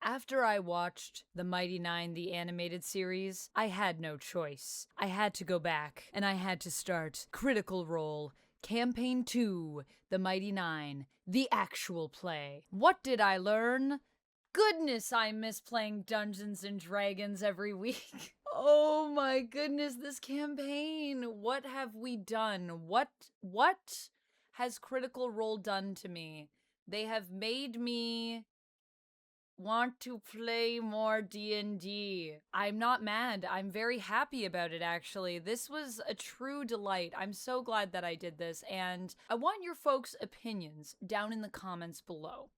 After I watched the Mighty Nein, the animated series, I had no choice. I had to go back, and I had to start Critical Role, Campaign 2, The Mighty Nein, the actual play. What did I learn? Goodness, I miss playing Dungeons and Dragons every week. Oh my goodness, this campaign. What have we done? What has Critical Role done to me? They have made me want to play more D&D. I'm not mad. I'm very happy about it, actually. This was a true delight. I'm so glad that I did this, and I want your folks' opinions down in the comments below,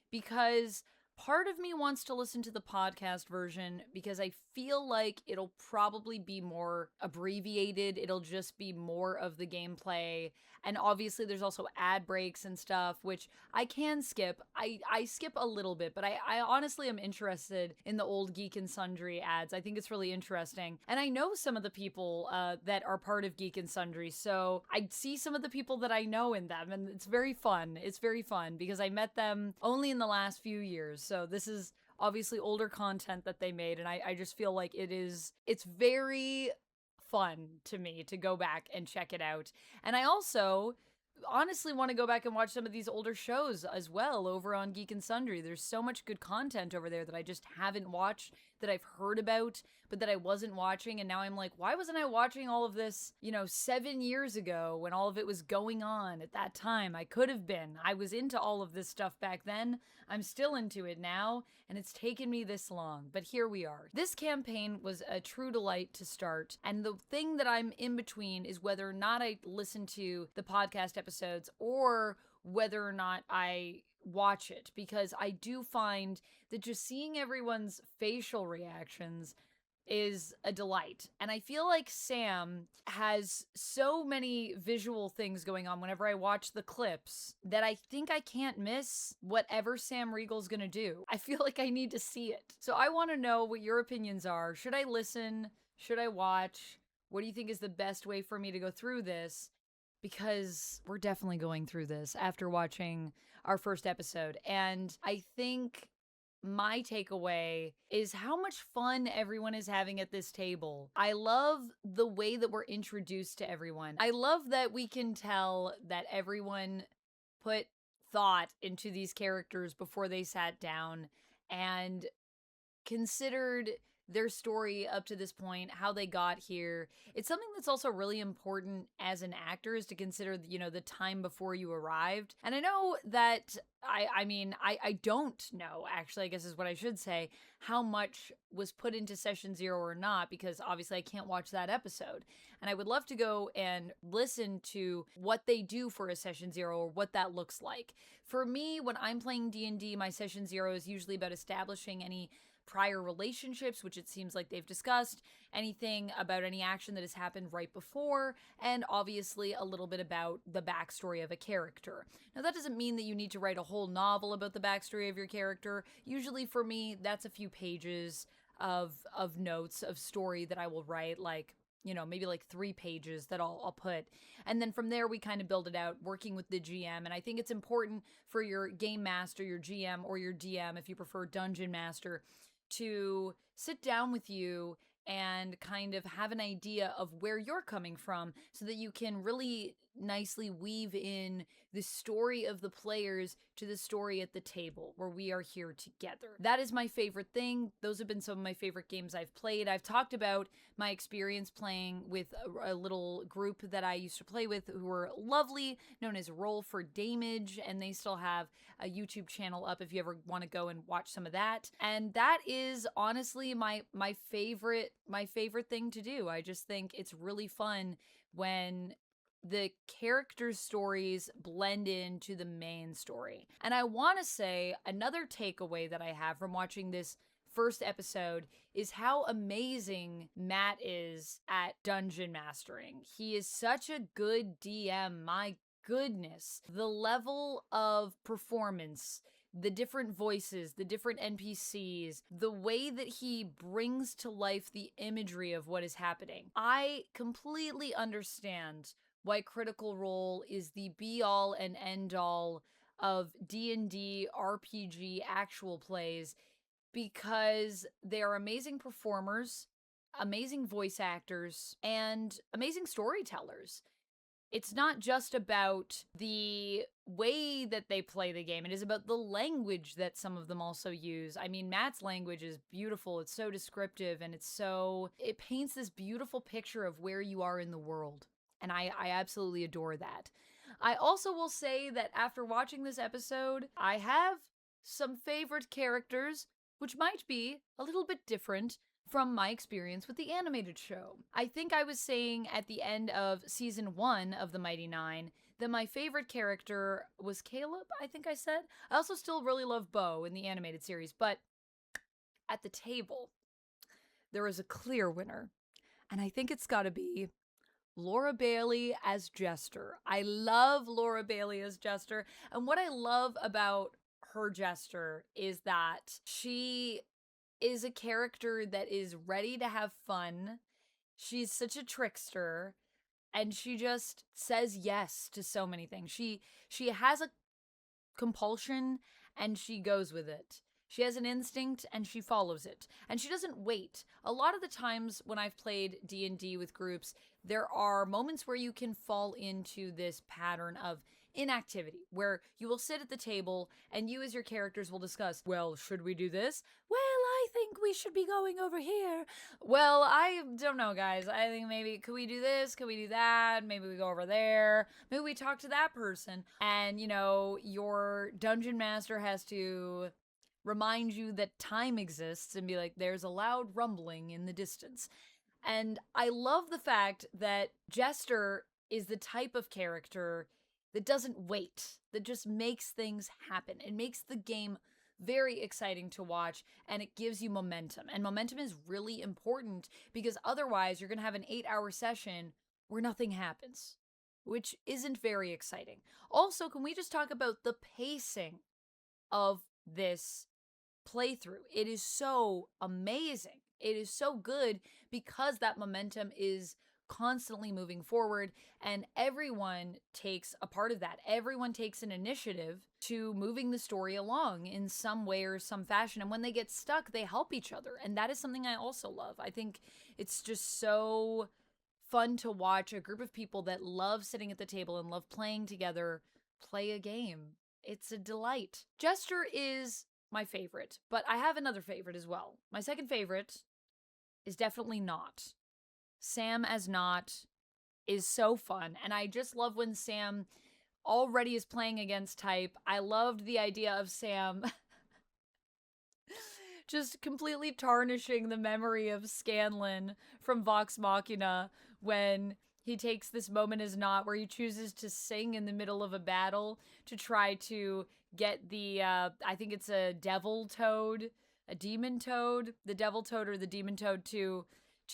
because part of me wants to listen to the podcast version because I feel like it'll probably be more abbreviated. It'll just be more of the gameplay. And obviously there's also ad breaks and stuff, which I can skip. I skip a little bit, but I honestly am interested in the old Geek and Sundry ads. I think it's really interesting. And I know some of the people that are part of Geek and Sundry, so I see some of the people that I know in them, and it's very fun. It's very fun because I met them only in the last few years. So this is obviously older content that they made, and I just feel like it's very fun to me to go back and check it out. And I also honestly want to go back and watch some of these older shows as well over on Geek and Sundry. There's so much good content over there that I just haven't watched, that I've heard about, but that I wasn't watching. And now I'm like, why wasn't I watching all of this, 7 years ago when all of it was going on at that time? I could have been. I was into all of this stuff back then. I'm still into it now, and it's taken me this long, but here we are. This campaign was a true delight to start, and the thing that I'm in between is whether or not I listen to the podcast episodes or whether or not I watch it, because I do find that just seeing everyone's facial reactions is a delight. And I feel like Sam has so many visual things going on whenever I watch the clips that I think I can't miss whatever Sam Riegel's gonna do. I feel like I need to see it. So I want to know what your opinions are. Should I listen? Should I watch? What do you think is the best way for me to go through this? Because we're definitely going through this after watching our first episode. And I think my takeaway is how much fun everyone is having at this table. I love the way that we're introduced to everyone. I love that we can tell that everyone put thought into these characters before they sat down and considered their story up to this point, how they got here. It's something that's also really important as an actor, is to consider, the time before you arrived. And I know that I don't know, actually, I guess is what I should say, how much was put into Session Zero or not, because obviously I can't watch that episode. And I would love to go and listen to what they do for a Session Zero or what that looks like. For me, when I'm playing D&D, my Session Zero is usually about establishing any prior relationships, which it seems like they've discussed, anything about any action that has happened right before, and obviously a little bit about the backstory of a character. Now, that doesn't mean that you need to write a whole novel about the backstory of your character. Usually for me, that's a few pages of notes of story that I will write, like, maybe like 3 pages that I'll put. And then from there, we kind of build it out, working with the GM. And I think it's important for your game master, your GM, or your DM, if you prefer Dungeon Master, to sit down with you and kind of have an idea of where you're coming from, so that you can really nicely weave in the story of the players to the story at the table where we are here together. That is my favorite thing. Those have been some of my favorite games I've played. I've talked about my experience playing with a little group that I used to play with who were lovely, known as Roll for Damage, and they still have a YouTube channel up if you ever want to go and watch some of that. And that is honestly my favorite thing to do. I just think it's really fun when the characters' stories blend into the main story. And I want to say another takeaway that I have from watching this first episode is how amazing Matt is at dungeon mastering. He is such a good DM. My goodness. The level of performance, the different voices, the different NPCs, the way that he brings to life the imagery of what is happening. I completely understand why Critical Role is the be-all and end-all of D&D, RPG, actual plays. because they are amazing performers, amazing voice actors, and amazing storytellers. It's not just about the way that they play the game. It is about the language that some of them also use. I mean, Matt's language is beautiful. It's so descriptive, and it paints this beautiful picture of where you are in the world. And I absolutely adore that. I also will say that after watching this episode, I have some favorite characters, which might be a little bit different from my experience with the animated show. I think I was saying at the end of season 1 of the Mighty Nein that my favorite character was Caleb, I think I said. I also still really love Bo in the animated series, but at the table, there is a clear winner. And I think it's gotta be Laura Bailey as Jester. I love Laura Bailey as Jester. And what I love about her Jester is that she is a character that is ready to have fun. She's such a trickster, and she just says yes to so many things. She has a compulsion and she goes with it. She has an instinct and she follows it. And she doesn't wait. A lot of the times when I've played D&D with groups, there are moments where you can fall into this pattern of inactivity, where you will sit at the table and you as your characters will discuss, well, should we do this? Well, I think we should be going over here. Well, I don't know, guys. I think maybe, could we do this? Could we do that? Maybe we go over there. Maybe we talk to that person. And, your dungeon master has to remind you that time exists and be like, there's a loud rumbling in the distance. And I love the fact that Jester is the type of character that doesn't wait, that just makes things happen. It makes the game very exciting to watch, and it gives you momentum. And momentum is really important because otherwise you're going to have an 8-hour session where nothing happens, which isn't very exciting. Also, can we just talk about the pacing of this playthrough? It is so amazing. It is so good because that momentum is constantly moving forward, and everyone takes a part of that. Everyone takes an initiative to moving the story along in some way or some fashion, and when they get stuck, they help each other, and that is something I also love. I think it's just so fun to watch a group of people that love sitting at the table and love playing together play a game. It's a delight. Jester is my favorite, but I have another favorite as well. My second favorite is definitely Not. Sam as Not is so fun, and I just love when Sam already is playing against type. I loved the idea of Sam just completely tarnishing the memory of Scanlan from Vox Machina when he takes this moment as Not where he chooses to sing in the middle of a battle to try to get the, I think it's a devil toad, a demon toad, the devil toad or the demon toad to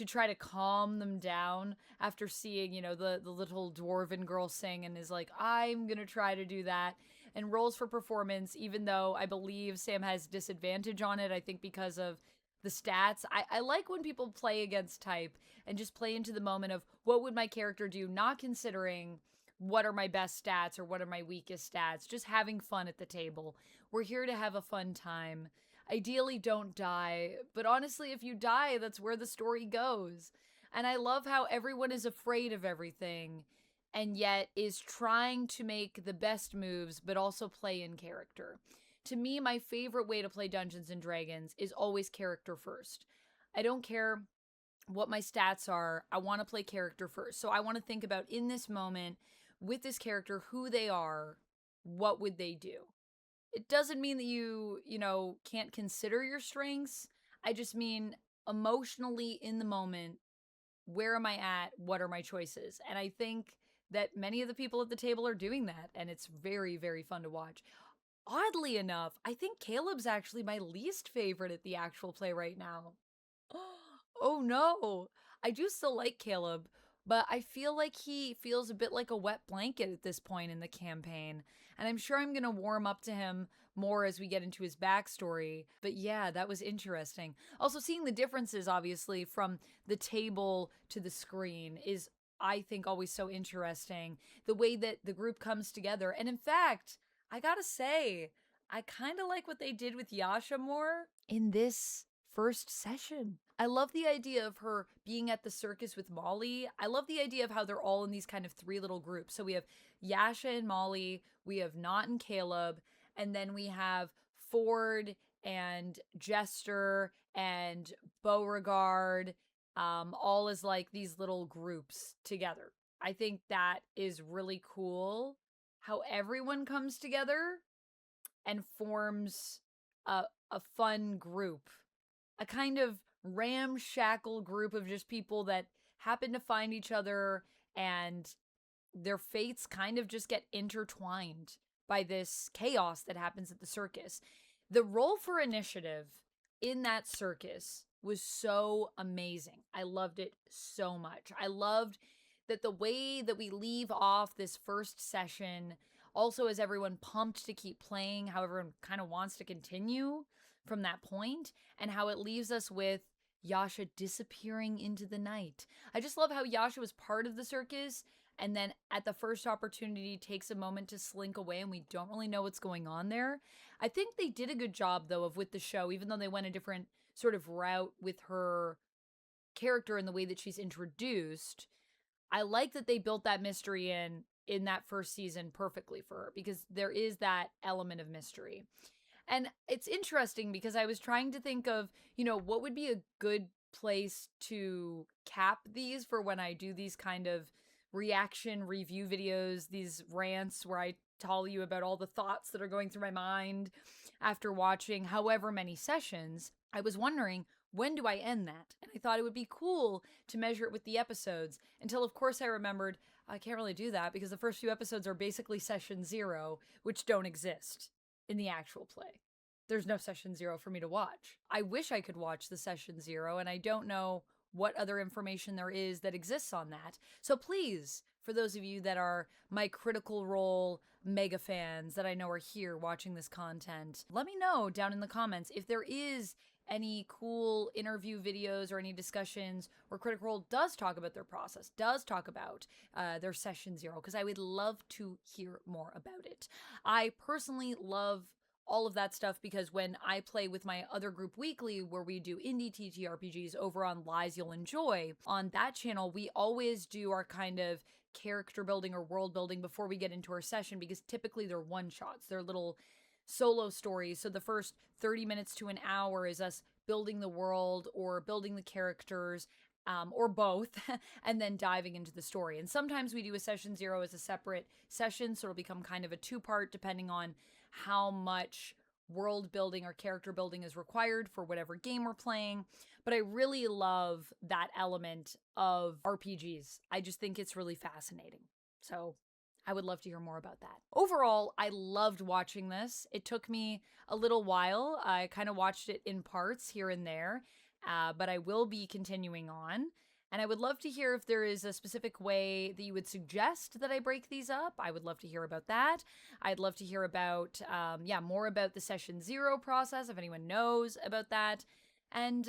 try to calm them down after seeing, the little dwarven girl sing, and is like, I'm gonna try to do that, and rolls for performance, even though I believe Sam has disadvantage on it, I think because of the stats. I like when people play against type and just play into the moment of what would my character do, not considering what are my best stats or what are my weakest stats, just having fun at the table. We're here to have a fun time. Ideally, don't die, but honestly, if you die, that's where the story goes. And I love how everyone is afraid of everything, and yet is trying to make the best moves, but also play in character. To me, my favorite way to play Dungeons & Dragons is always character first. I don't care what my stats are, I want to play character first. So I want to think about, in this moment, with this character, who they are, what would they do? It doesn't mean that you can't consider your strengths. I just mean emotionally in the moment, where am I at? What are my choices? And I think that many of the people at the table are doing that, and it's very, very fun to watch. Oddly enough, I think Caleb's actually my least favorite at the actual play right now. Oh no! I do still like Caleb, but I feel like he feels a bit like a wet blanket at this point in the campaign, and I'm sure I'm gonna warm up to him more as we get into his backstory. But yeah, that was interesting. Also, seeing the differences, obviously, from the table to the screen is, I think, always so interesting. The way that the group comes together. And in fact, I gotta say, I kind of like what they did with Yasha more in this first session. I love the idea of her being at the circus with Molly. I love the idea of how they're all in these kind of three little groups. So we have Yasha and Molly, we have Knot and Caleb, and then we have Ford and Jester and Beauregard, all as like these little groups together. I think that is really cool how everyone comes together and forms a fun group, a kind of ramshackle group of just people that happen to find each other, and their fates kind of just get intertwined by this chaos that happens at the circus. The role for initiative in that circus was so amazing. I loved it so much. I loved that the way that we leave off this first session also has everyone pumped to keep playing, how everyone kind of wants to continue from that point, and how it leaves us with Yasha disappearing into the night. I just love how Yasha was part of the circus, and then at the first opportunity takes a moment to slink away, and we don't really know what's going on there. I think they did a good job, though, of with the show, even though they went a different sort of route with her character and the way that she's introduced. I like that they built that mystery in that first season perfectly for her, because there is that element of mystery. And it's interesting because I was trying to think of, what would be a good place to cap these for when I do these kind of reaction review videos, these rants where I tell you about all the thoughts that are going through my mind after watching however many sessions. I was wondering, when do I end that? And I thought it would be cool to measure it with the episodes, until of course I remembered I can't really do that because the first few episodes are basically session 0, which don't exist in the actual play. There's no session 0 for me to watch. I wish I could watch the session 0, and I don't know what other information there is that exists on that. So please, for those of you that are my Critical Role mega fans that I know are here watching this content, let me know down in the comments if there is any cool interview videos or any discussions where Critical Role does talk about their process, does talk about their session 0, because I would love to hear more about it. I personally love all of that stuff because when I play with my other group weekly, where we do indie TTRPGs over on Lies You'll Enjoy, on that channel, we always do our kind of character building or world building before we get into our session, because typically they're one-shots. They're little solo stories. So the first 30 minutes to an hour is us building the world or building the characters, or both, and then diving into the story. And sometimes we do a session 0 as a separate session, so it'll become kind of a 2-part depending on how much world building or character building is required for whatever game we're playing. But I really love that element of RPGs. I just think it's really fascinating. So I would love to hear more about that. Overall, I loved watching this. It took me a little while. I kind of watched it in parts here and there, but I will be continuing on. And I would love to hear if there is a specific way that you would suggest that I break these up. I would love to hear about that. I'd love to hear about, more about the session 0 process, if anyone knows about that. And,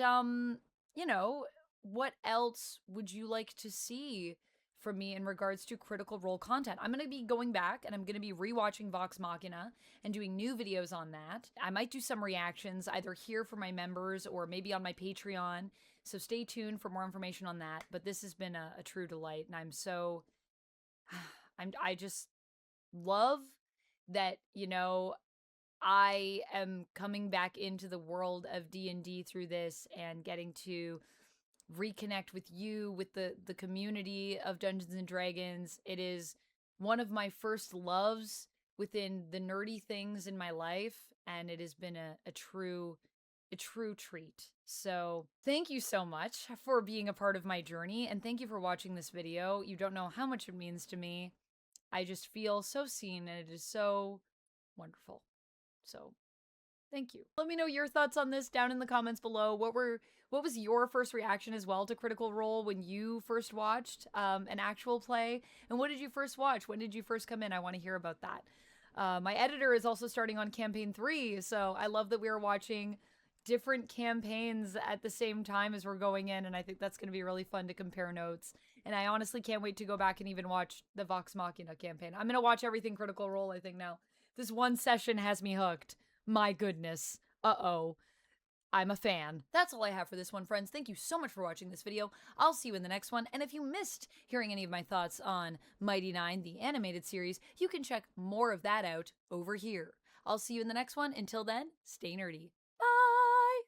what else would you like to see from me in regards to Critical Role content? I'm going to be going back and I'm going to be rewatching Vox Machina and doing new videos on that. I might do some reactions either here for my members or maybe on my Patreon. So stay tuned for more information on that. But this has been a true delight, and I just love that, I am coming back into the world of D&D through this and getting to reconnect with you, with the community of Dungeons and Dragons. It is one of my first loves within the nerdy things in my life, and it has been a true treat. So thank you so much for being a part of my journey, and thank you for watching this video. You don't know how much it means to me. I just feel so seen, and it is so wonderful. So thank you. Let me know your thoughts on this down in the comments below. What was your first reaction as well to Critical Role when you first watched an actual play? And what did you first watch? When did you first come in? I want to hear about that. My editor is also starting on campaign 3, so I love that we are watching different campaigns at the same time as we're going in, and I think that's going to be really fun to compare notes. And I honestly can't wait to go back and even watch the Vox Machina campaign. I'm going to watch everything Critical Role, I think, now. This one session has me hooked. My goodness. Uh-oh. I'm a fan. That's all I have for this one, friends. Thank you so much for watching this video. I'll see you in the next one. And if you missed hearing any of my thoughts on Mighty Nein, the animated series, you can check more of that out over here. I'll see you in the next one. Until then, stay nerdy.